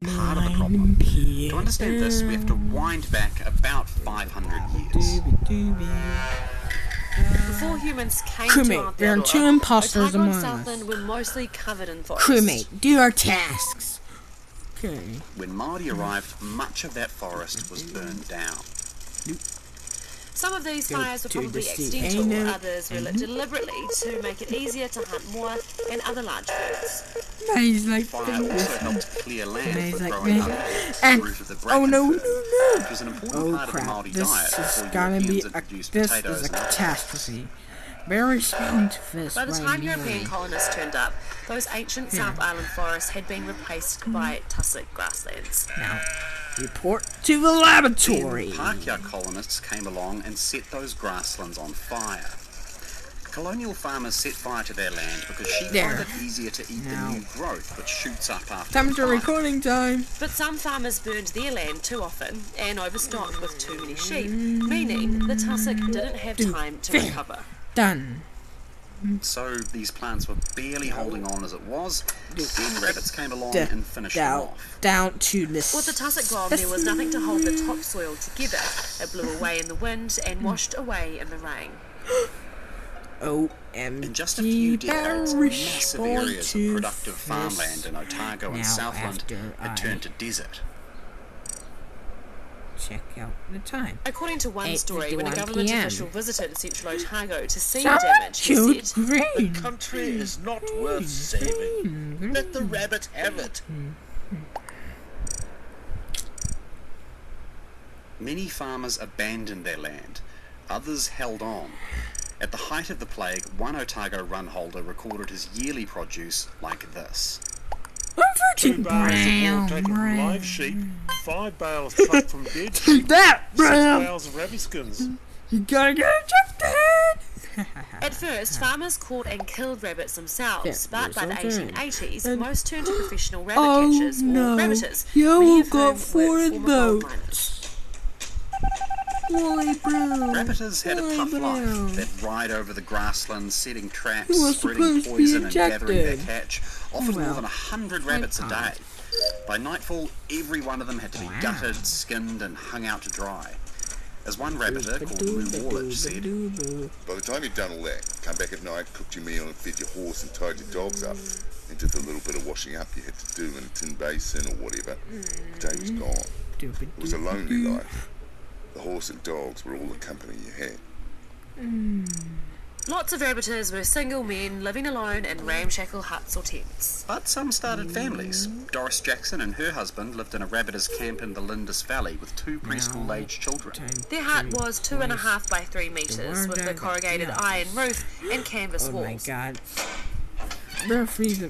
part of the problem. To understand this, we have to wind back about 500 years. Before humans came to Crewmate, Mount there are Theodora, 2 imposters Otago and among us. Southland were mostly covered in forest. Crewmate, do our tasks. Okay. When Māori arrived, much of that forest was burned down. Some of these Go fires were to probably the accidental, sea. others were lit deliberately to make it easier to hunt more and other large birds. Nice, like Fire also helped clear land Nice, for like growing that. onions, And- the root of the oh no, bracken fern, no, which was an important Oh part crap, of the Māori this diet is before gonna be Europeans a, introduced this potatoes is a and others. catastrophe. Very strong to this By the right time now. European colonists turned up, those ancient South Island forests had been replaced by tussock grasslands. Now, report to the laboratory. Pākehā colonists came along and set those grasslands on fire. Colonial farmers set fire to their land because sheep There. find it easier to eat Now. the new growth which shoots up after Time the to fire. recording time. But some farmers burned their land too often and overstocked with too many sheep, meaning the tussock didn't have time to recover. Done. So these plants were barely holding on as it was. Then rabbits came along and finished them Down, off. down to this. With the tussock gone, there was nothing to hold the topsoil together. It blew away in the wind and washed away in the rain. OMG. In just a few decades, better massive respond areas of to productive this. farmland in Otago Now and Southland after had I- turned to desert. Check out the time. According to one story, when a 8:51 government PM. official visited central Otago to see the Someone damage, he killed said, green. Country is not worth saving. Let the rabbit have it. Many farmers abandoned their land. Others held on. At the height of the plague, one Otago run holder recorded his yearly produce like this. Two Virgin bales of wool brown, taken from brown. live sheep, 5 bales plucked from dead sheep, That 6 brown. bales of rabbit skins. You gotta get it At first, farmers caught and killed rabbits themselves, Yeah, but by the yes, okay. 1880s, And- most turned to professional rabbit Oh catchers or no, rabbiters. you many of got whom were 4 former gold votes. miners. Wally Brown. Rabbiters had a Wally tough Brown. life. They'd ride over the grasslands, setting traps, He was spreading supposed to be poison and gathering their ejected. catch, often well, more than 100 rabbits a can't. day. By nightfall, every one of them had to be Wow. gutted, skinned and hung out to dry. As one rabbiter called Lou Warlich said, By the time you've done all that, come back at night, cooked your meal and fed your horse and tied your dogs up. And just a little bit of washing up you had to do in a tin basin or whatever. The day was gone. It was a lonely life. The horse and dogs were all the company you had. Lots of rabbiters were single men living alone in ramshackle huts or tents. but some started families. Doris Jackson and her husband lived in a rabbiters camp in the Lindis Valley with 2 preschool-aged children. Their hut was 2.5 by 3 metres with a word corrugated yeah. iron roof and canvas Oh my walls. god. Referee the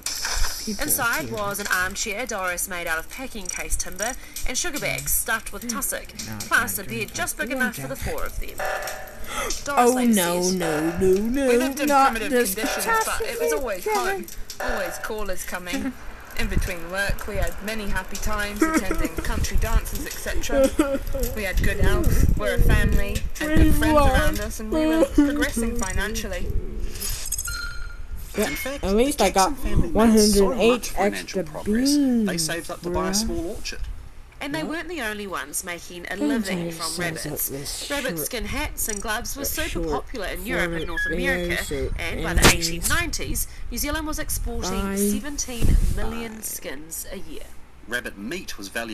people Inside here. was an armchair Doris made out of packing case timber and sugar bags stuffed with tussock, No, plus I a don't bed like just big the enough for word the 4 of them. Doris Oh later no, says, no, no. We lived in not primitive this conditions, but it was always catastrophe. home. Always callers coming. In between work, we had many happy times attending country dances, etc. We had good health, we're a family, and good friends around us, and we were progressing financially. In fact, At least the I got Jackson family made so 108 much financial extra progress, beans, they saved up to buy a bruh. small orchard. and they weren't the only ones making a living from says rabbits. that this Rabbit short- skin hats and gloves were super short popular in Europe and North form America, videos, and by the images 1890s, New Zealand was exporting by 17 million skins a year. Rabbit meat was valued